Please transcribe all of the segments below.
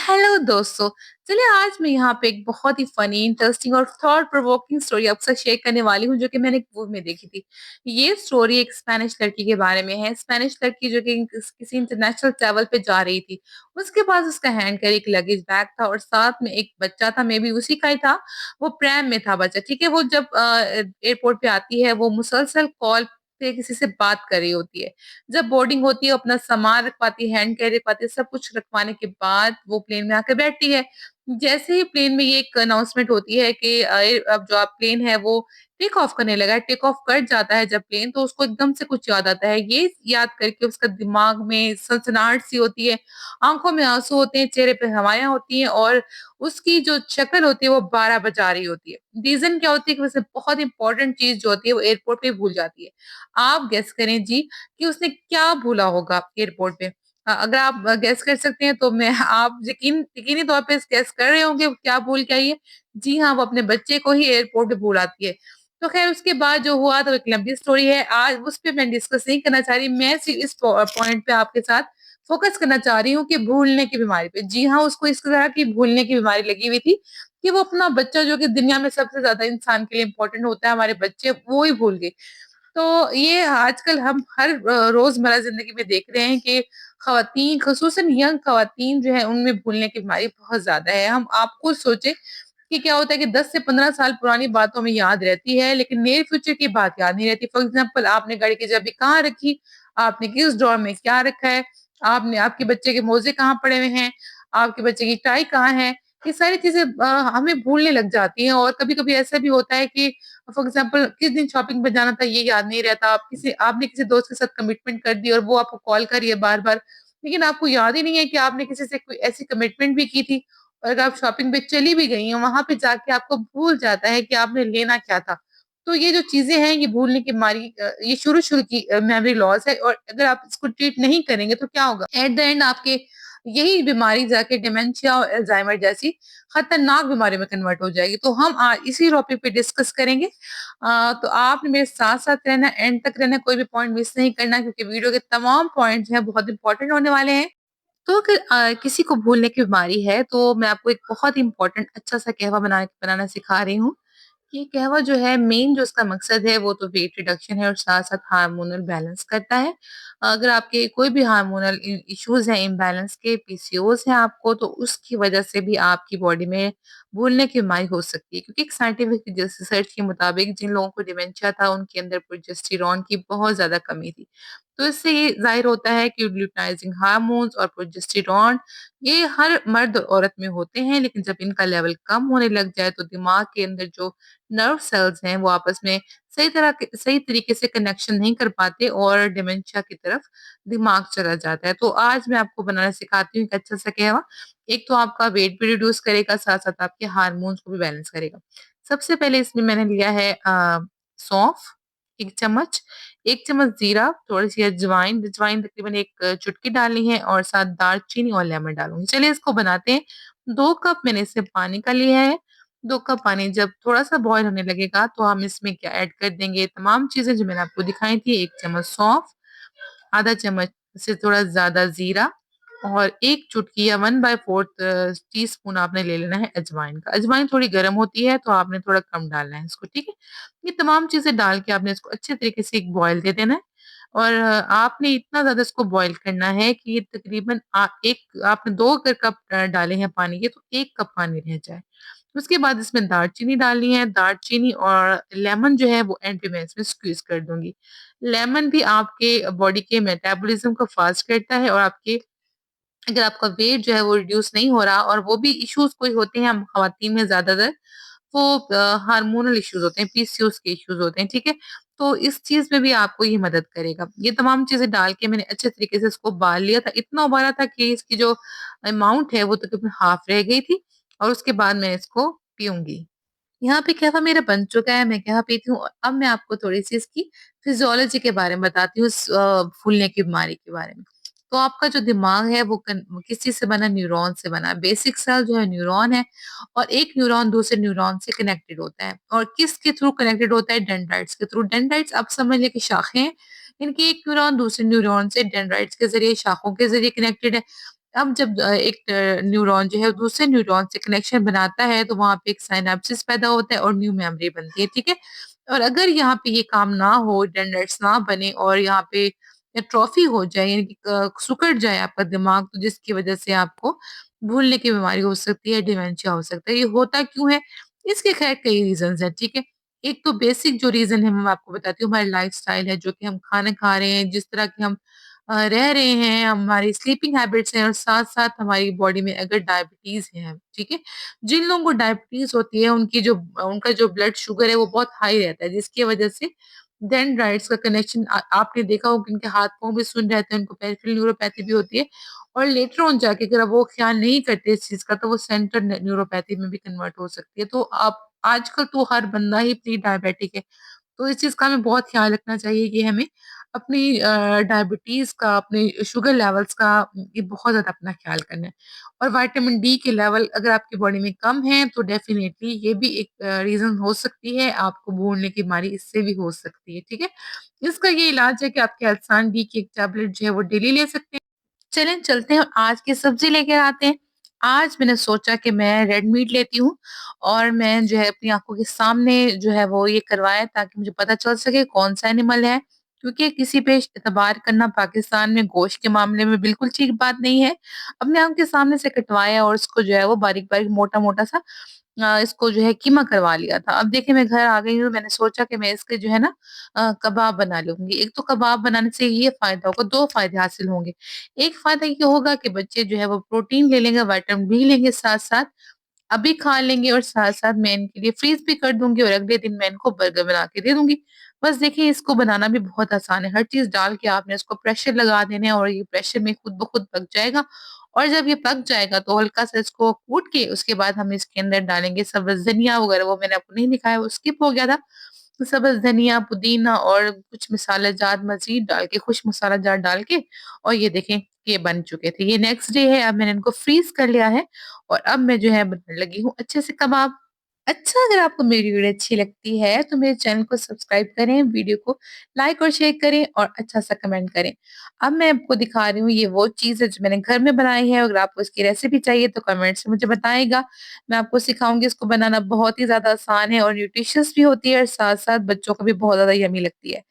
Hello दोस्तों। चलिए आज मैं यहाँ पे एक बहुत ही फनी इंटरेस्टिंग और थॉट प्रोवोकिंग स्टोरी आपके साथ शेयर करने वाली हूँ जो कि मैंने एक मूवी में देखी थी। ये स्टोरी एक स्पेनिश लड़की के बारे में है। स्पेनिश लड़की जो कि किसी इंटरनेशनल ट्रैवल पे जा रही थी। उसके पास उसका हैंड कैरी एक लगेज बैग था और साथ में एक बच्चा था, मे बी उसी का ही था। वो प्रैम में था बच्चा, ठीक है। वो जब एयरपोर्ट पे आती है वो मुसलसल कॉल पे किसी से बात कर रही होती है। जब बोर्डिंग होती है अपना सामान रखवाती है, हैंड कैरी रखवाती है, सब कुछ रखवाने के बाद वो प्लेन में आके बैठती है। जैसे ही प्लेन में ये एक अनाउंसमेंट होती है कि अब जो आप प्लेन है वो टेक ऑफ करने लगा है। टेक ऑफ कर जाता है जब प्लेन, तो उसको एकदम से कुछ याद आता है। ये याद करके उसका दिमाग में सनसनाहट सी होती है, आंखों में आंसू होते हैं, चेहरे पे हवाएं होती हैं और उसकी जो शक्ल होती है वो 12 बजा रही होती है। रीजन क्या होती है कि उसे बहुत इंपॉर्टेंट चीज जो होती है वो एयरपोर्ट पे भूल जाती है। आप गेस करें जी कि उसने क्या भूला होगा एयरपोर्ट पे। अगर आप गेस कर सकते हैं तो मैं आप यकीनी तौर पे गेस कर रहे होंगे वो क्या भूल के आई है। जी हाँ, वो अपने बच्चे को ही एयरपोर्ट पे भूल आती है। तो खैर उसके बाद जो हुआ तो एक लंबी स्टोरी है, आज उस पे मैं डिस्कस नहीं करना चाह रही। मैं सिर्फ इस पॉइंट पे आपके साथ फोकस करना चाह रही हूँ कि भूलने की बीमारी पे। जी हाँ, उसको इस तरह की भूलने की बीमारी लगी हुई थी कि वो अपना बच्चा जो कि दुनिया में सबसे ज्यादा इंसान के लिए इम्पोर्टेंट होता है, हमारे बच्चे, वो ही भूल गई। तो ये आजकल हम हर रोजमर्रा जिंदगी में देख रहे हैं कि खवातीन, खसूसन यंग खवातीन जो है उनमें भूलने की बीमारी बहुत ज्यादा है। हम आप खुद सोचे कि क्या होता है कि 10 से 15 साल पुरानी बातों में याद रहती है लेकिन नियर फ्यूचर की बात याद नहीं रहती। फॉर एग्जाम्पल, आपने गाड़ी की चाबी कहाँ रखी, आपने किस ड्रॉर में क्या रखा है, आपने आपके बच्चे के मोजे कहाँ पड़े हुए हैं, आपके बच्चे की टाई कहाँ है। ये सारी चीजें हमें भूलने लग जाती हैं। और कभी कभी ऐसा भी होता है कि फॉर एग्जाम्पल किस दिन शॉपिंग पे जाना था ये याद नहीं रहता। आपने किसी दोस्त के साथ कमिटमेंट कर दी और वो आपको कॉल कर रही है बार बार, लेकिन आपको याद ही नहीं है कि आपने किसी से कोई ऐसी कमिटमेंट भी की थी। और अगर आप शॉपिंग पे चली भी गई हैं, वहां पे जाके आपको भूल जाता है कि आपने लेना क्या था। तो ये जो चीजें हैं ये भूलने की बीमारी, ये शुरू शुरू की मेमोरी लॉस है। और अगर आप इसको ट्रीट नहीं करेंगे तो क्या होगा, एट द एंड आपके यही बीमारी जाके डिमेंशिया और अल्जाइमर जैसी खतरनाक बीमारी में कन्वर्ट हो जाएगी। तो हम इसी टॉपिक पे डिस्कस करेंगे। तो आपने मेरे साथ साथ रहना, एंड तक रहना, कोई भी पॉइंट मिस नहीं करना क्योंकि वीडियो के तमाम पॉइंट्स हैं बहुत इंपॉर्टेंट होने वाले हैं। तो अगर किसी को भूलने की बीमारी है तो मैं आपको एक बहुत इंपॉर्टेंट अच्छा सा कहवा बनाना सिखा रही हूँ। ये कहवा जो है, मेन जो उसका मकसद है वो तो वेट रिडक्शन है और साथ साथ हार्मोनल बैलेंस करता है। अगर आपके कोई भी हार्मोनल इश्यूज हैं, इम्बैलेंस के, पीसीओएस हैं आपको, तो उसकी वजह से भी आपकी बॉडी में भूलने की बीमारी हो सकती है। क्योंकि एक साइंटिफिक रिसर्च के मुताबिक जिन लोगों को डिमेंशिया था उनके अंदर प्रोजेस्टेरॉन की बहुत ज्यादा कमी थी। तो इससे ये जाहिर होता है कि ल्यूटिनाइजिंग हार्मोन्स और प्रोजेस्टेरॉन ये हर मर्द और औरत में होते हैं, लेकिन जब इनका लेवल कम होने लग जाए तो दिमाग के अंदर जो नर्व सेल्स हैं वो आपस में सही तरीके से कनेक्शन नहीं कर पाते और डिमेंशिया की तरफ दिमाग चला जाता है। तो आज मैं आपको बनाना सिखाती हूँ एक अच्छा सा कहवा। एक तो आपका वेट भी रिड्यूस करेगा, साथ साथ आपके हार्मोन्स को भी बैलेंस करेगा। सबसे पहले इसमें मैंने लिया है सौंफ 1 चम्मच, 1 चम्मच जीरा, थोड़ी सी अजवाइन, अजवाइन तकरीबन एक चुटकी डालनी है और साथ दालचीनी और लेमन डालूंगी। चलिए इसको बनाते हैं। 2 कप मैंने इससे पानी का लिया है। 2 कप पानी जब थोड़ा सा बॉईल होने लगेगा तो हम इसमें क्या ऐड कर देंगे, तमाम चीजें जो मैंने आपको दिखाई थी। 1 चम्मच सौंफ, आधा चम्मच से थोड़ा ज्यादा जीरा और एक चुटकी या 1/4 टी स्पून आपने ले लेना है अजवाइन का। अजवाइन थोड़ी गर्म होती है तो आपने थोड़ा कम डालना है इसको, ठीक है। ये तमाम चीजें डाल के आपने इसको अच्छे तरीके से एक बॉईल दे देना है। और आपने इतना ज्यादा इसको बॉईल करना है कि ये तकरीबन एक आपने 2 अगर कप डाले हैं पानी के तो 1 कप पानी रह जाए। उसके बाद इसमें दालचीनी डालनी है। दालचीनी और लेमन जो है वो एंड में इसमें स्क्वीज कर दूंगी। लेमन भी आपके बॉडी के मेटाबॉलिज्म को फास्ट करता है और आपके, अगर आपका वेट जो है वो रिड्यूस नहीं हो रहा और वो भी इश्यूज कोई होते हैं हम खवातीन में ज्यादातर, वो हार्मोनल इश्यूज होते हैं, पीसीओएस के इश्यूज होते हैं, ठीक है। तो इस चीज में भी आपको ये मदद करेगा। ये तमाम चीजें डाल के मैंने अच्छे तरीके से इसको उबाल लिया था। इतना उबाला था कि इसकी जो अमाउंट है वो तकरीबन हाफ रह गई थी। और उसके बाद मैं इसको पीऊंगी। यहाँ पे कहवा मेरा बन चुका है, मैं कहवा पीती हूँ। और अब मैं आपको थोड़ी सी इसकी फिजियोलॉजी के बारे में बताती हूँ, इस फूलने की बीमारी के बारे में। तो आपका जो दिमाग है वो किस चीज से बना, न्यूरॉन से बना है। बेसिक सेल जो है न्यूरॉन है और एक न्यूरॉन दूसरे न्यूरॉन से कनेक्टेड होता है। और किसके थ्रू कनेक्टेड होता है, डेंड्राइट्स के थ्रू। डेंड्राइट्स आप समझ लें कि शाखें हैं। इनकी एक न्यूरॉन दूसरे न्यूरॉन से डेंड्राइट्स के जरिए, शाखों के जरिए कनेक्टेड है। अब जब एक न्यूरॉन जो है दूसरे न्यूरॉन से कनेक्शन बनाता है तो वहाँ पे एक सिनैप्सिस पैदा होता है और न्यू मेमोरी बनती है, ठीक है? और अगर यहाँ पे ये काम ना हो, डेंड्राइट्स ना बने और यहाँ पे एट्रोफी हो जाए यानी कि सिकुड़ जाए आपका दिमाग तो जिसकी वजह से आपको भूलने की बीमारी हो सकती है, डिमेंशिया हो सकता है। ये होता क्यों है? इसके ख़ैर कई रीज़न्स हैं, ठीक है? एक तो बेसिक जो रीज़न है मैं आपको बताती हूँ, हमारी लाइफ़स्टाइल है जो कि हम खाना खा रहे हैं, जिस तरह की हम रह रहे हैं, हमारी स्लीपिंग हैबिट्स हैं और साथ-साथ हमारी बॉडी में अगर डायबिटीज़ है, ठीक है? जिन लोगों को डायबिटीज़ होती है उनका जो ब्लड शुगर है वो बहुत हाई रहता है जिसकी वजह से डेंड्राइट्स का कनेक्शन आपने देखा होगा कि उनके हाथ-पाँव भी सुन्न रहते हैं, उनको पेरिफेरल न्यूरोपैथी भी होती है और लेटर ऑन जाके अगर वो ख़्याल नहीं करते इस चीज़ का तो वो सेंट्रल न्यूरोपैथी में भी कन्वर्ट हो सकती है। तो आप आजकल तो हर बंदा ही प्री डायबिटिक है। तो इस चीज़ का हमें बहुत ख़्याल रखना चाहिए कि हमें अपनी डायबिटीज़ का, अपने शुगर लेवल्स का ये बहुत ज़्यादा अपना ख़्याल करना है। और विटामिन डी के लेवल अगर आपकी बॉडी में कम हैं, तो डेफ़िनेटली ये भी एक रीज़न हो सकती है, आपको भूलने की बीमारी इससे भी हो सकती है, ठीक है? इसका ये इलाज है कि आप कैल्सान डी की एक टैबलेट जो है वो डेली ले सकते हैं। चलें चलते हैं और आज की सब्ज़ी लेके आते हैं। आज मैंने सोचा कि मैं रेड मीट लेती हूँ और मैं जो है अपनी आँखों के सामने जो है वो ये करवाया ताकि मुझे पता चल सके कौन-सा एनिमल है। क्योंकि किसी पे एतबार करना पाकिस्तान में गोश्त के मामले में बिल्कुल ठीक बात नहीं है। अपने आँखों के सामने से कटवाया और उसको जो है वो बारीक-बारीक, मोटा-मोटा सा इसको जो है कीमा करवा लिया था। अब देखिए मैं घर आ गई हूँ, मैंने सोचा कि मैं इसके जो है ना कबाब बना लूँगी। एक तो कबाब बनाने से ये फ़ायदा होगा, 2 फ़ायदे हासिल होंगे। एक फ़ायदा ये होगा कि बच्चे जो है वो प्रोटीन ले लेंगे, विटामिन बी लेंगे साथ-साथ, अभी खा लेंगे और साथ-साथ मैं इनके लिए फ्रीज़ भी कर दूँगी और अगले दिन मैं इनको बर्गर बना के दे दूँगी। बस देखिए इसको बनाना भी बहुत आसान है, हर चीज़ डाल के आपने उसको प्रेशर लगा देना है और ये प्रेशर में खुद ब खुद पक जाएगा और जब ये पक जाएगा तो हल्का-सा इसको कूट के उसके बाद हम इसके अंदर डालेंगे सब्ज़ धनिया वगैरह, वो मैंने आपको नहीं दिखाया, वो स्किप हो गया था। तो सब्ज़ धनिया, पुदीना और कुछ मसाला जात मज़ीद डाल के, खुश मसाला जात डाल के और ये देखें ये बन चुके थे। ये नेक्स्ट डे है, अब मैंने इनको फ्रीज़ कर लिया है और अब मैं जो है बनाने लगी हूँ अच्छे से कबाब। अच्छा, अगर आपको मेरी वीडियो अच्छी लगती है तो मेरे चैनल को सब्सक्राइब करें, वीडियो को लाइक और शेयर करें और अच्छा-सा कमेंट करें। अब मैं आपको दिखा रही हूँ ये वो चीज़ है जो मैंने घर में बनाई है, अगर आपको इसकी रेसिपी चाहिए तो कमेंट्स में मुझे बताइएगा। मैं आपको सिखाऊँगी, इसको बनाना बहुत ही ज़्यादा आसान है और न्यूट्रिशियस भी होती है और साथ-साथ बच्चों को भी बहुत ज़्यादा यम्मी लगती है।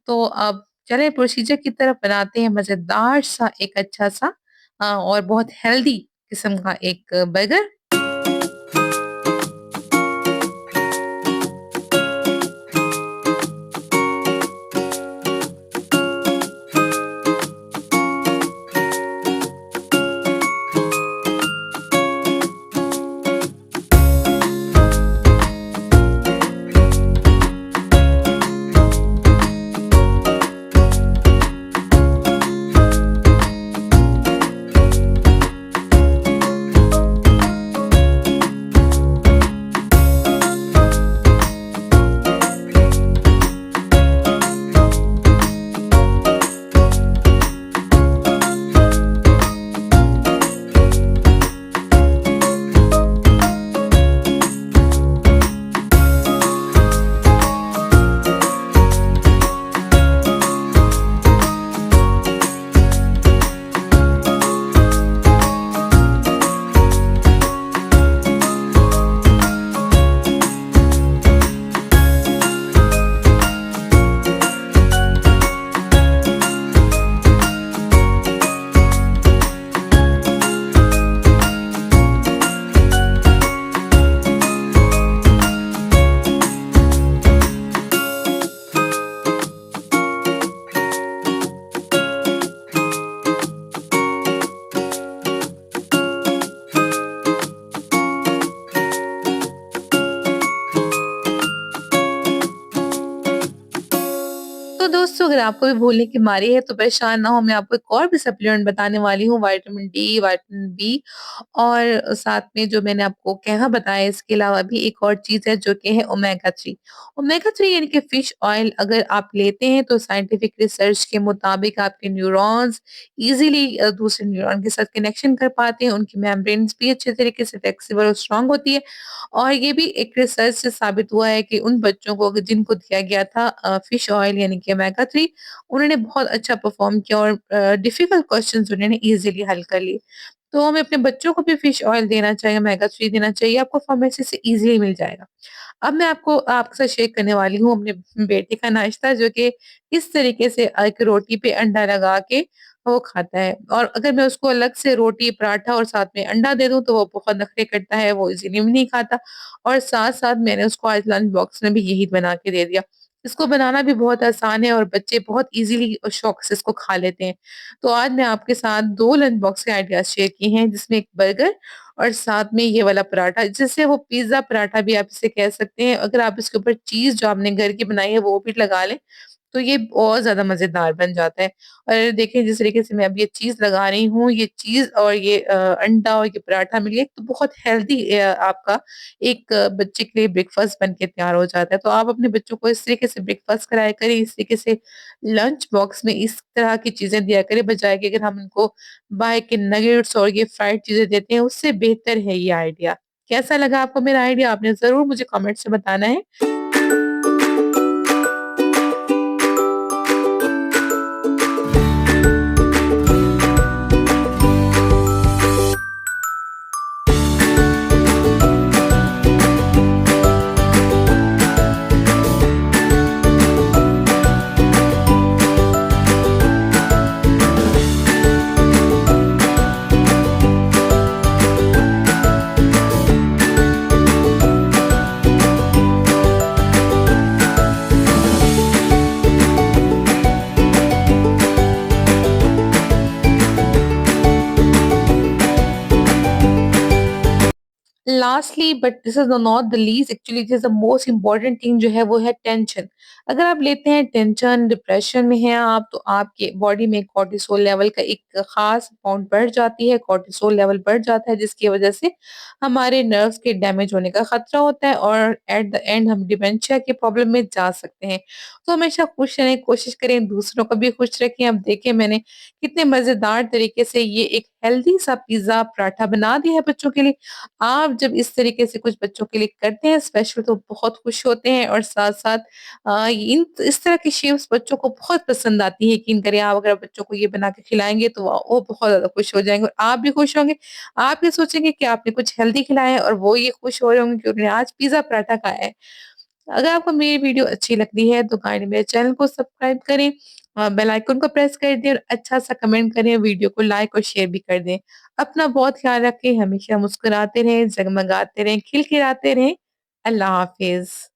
तो अब चलें प्रोसीजर की तरफ, बनाते हैं मज़ेदार सा एक अच्छा-सा और बहुत हेल्दी किस्म का एक बर्गर। तो दोस्तों, अगर आपको भी भूलने की बीमारी है तो परेशान ना हो, मैं आपको एक और भी सप्लीमेंट बताने वाली हूँ, विटामिन डी, विटामिन बी और साथ में जो मैंने आपको कहवा बताया, इसके अलावा भी एक और चीज़ है जो कि है ओमेगा 3। ओमेगा 3 यानी कि फिश ऑयल अगर आप लेते हैं तो साइंटिफिक रिसर्च के मुताबिक आपके न्यूरॉन्स ईज़िली दूसरे न्यूरॉन के साथ कनेक्शन कर पाते हैं, उनकी मेम्ब्रेन्स भी अच्छे तरीके से फ्लेक्सिबल और स्ट्रॉन्ग होती है। और ये भी एक रिसर्च से साबित हुआ है कि उन बच्चों को जिनको दिया गया था फिश ऑयल यानी कि ओमेगा 3 भी उन्होंने बहुत अच्छा परफ़ॉर्म किया और डिफ़िकल्ट क्वेश्चन्स उन्होंने ईज़िली हल कर लिए। तो हमें अपने बच्चों को भी फिश ऑयल देना चाहिए, ओमेगा 3 देना चाहिए, आपको फार्मेसी से ईज़िली मिल जाएगा। अब मैं आपको आपके साथ शेयर करने वाली हूँ अपने बेटे का नाश्ता जो कि इस तरीके से एक रोटी पे अंडा लगा के वो खाता है और अगर मैं उसको अलग से रोटी, पराठा और साथ में अंडा दे दूँ तो वो बहुत नखरे करता है, वो इज़िली भी नहीं खाता और साथ-साथ मैंने उसको आज लंच बॉक्स में भी यही बना के दे दिया। इसको बनाना भी बहुत आसान है और बच्चे बहुत ईज़िली और शौक से इसको खा लेते हैं। तो आज मैं आपके साथ 2 लंच बॉक्स के आइडियाज़ शेयर किए हैं जिसमें एक बर्गर और साथ में ये वाला पराठा जिसे वो पिज़्ज़ा पराठा भी आप इसे कह सकते हैं। अगर आप इसके ऊपर चीज़ जो आपने घर की बनाई है वो भी लगा लें, तो ये और ज़्यादा मज़ेदार बन जाता है। और देखिए जिस तरीके से मैं अब ये चीज़ लगा रही हूँ, ये चीज़ और ये अंडा और ये पराठा मिल के तो बहुत हेल्दी आपका एक बच्चे के लिए ब्रेकफ़ास्ट बन के तैयार हो जाता है। तो आप अपने बच्चों को इस तरीके से ब्रेकफ़ास्ट कराया करें, इस तरीके से लंच बॉक्स में इस तरह की चीज़ें दिया करें, बजाए कि अगर हम उनको बाहर के नगेट्स और ये फ्राइड चीज़ें देते हैं, उससे बेहतर है ये आइडिया। कैसा लगा आपको मेरा आइडिया? आपने ज़रूर मुझे कमेंट से बताना है। Lastly but this is the not the least actually this is the most important thing जो है वो है टेंशन। अगर आप लेते हैं टेंशन, डिप्रेशन में हैं आप तो आपके बॉडी में कॉर्टिसोल लेवल का एक ख़ास अमाउंट बढ़ जाती है, कॉर्टिसोल लेवल बढ़ जाता है जिसकी वज़ह से हमारे नर्व्स के डैमेज होने का खतरा होता है और एट द एंड हम डिमेंशिया की प्रॉब्लम में जा सकते हैं। तो हमेशा खुश रहें, कोशिश करें दूसरों को भी खुश रखें। अब देखिए मैंने कितने मज़ेदार तरीके से ये एक हेल्दी सा पिज़्ज़ा पराठा बना दिया है बच्चों के लिए। आप जब इस तरीके से कुछ बच्चों के लिए करते हैं स्पेशल तो बहुत खुश होते हैं और साथ-साथ इन इस तरह की शेप्स बच्चों को बहुत पसंद आती है। यकीन करिए आप अगर बच्चों को ये बना के खिलाएँगे तो वो बहुत ज़्यादा खुश हो जाएँगे और आप भी खुश होंगे। आप ये सोचेंगे कि आपने कुछ हेल्दी खिलाया है और वो ये खुश हो रहे होंगे कि उन्होंने आज पिज़्ज़ा पराठा खाया है। अगर आपको मेरी वीडियो अच्छी लगती है तो काइंडली मेरे चैनल को सब्सक्राइब करें, बेल आइकन को प्रेस कर दें और अच्छा-सा कमेंट करें, वीडियो को लाइक और शेयर भी कर दें। अपना बहुत ख्याल रखें, हमेशा मुस्कुराते रहें, जगमगाते रहें, खिलखिलाते रहें। अल्लाह हाफ़िज़।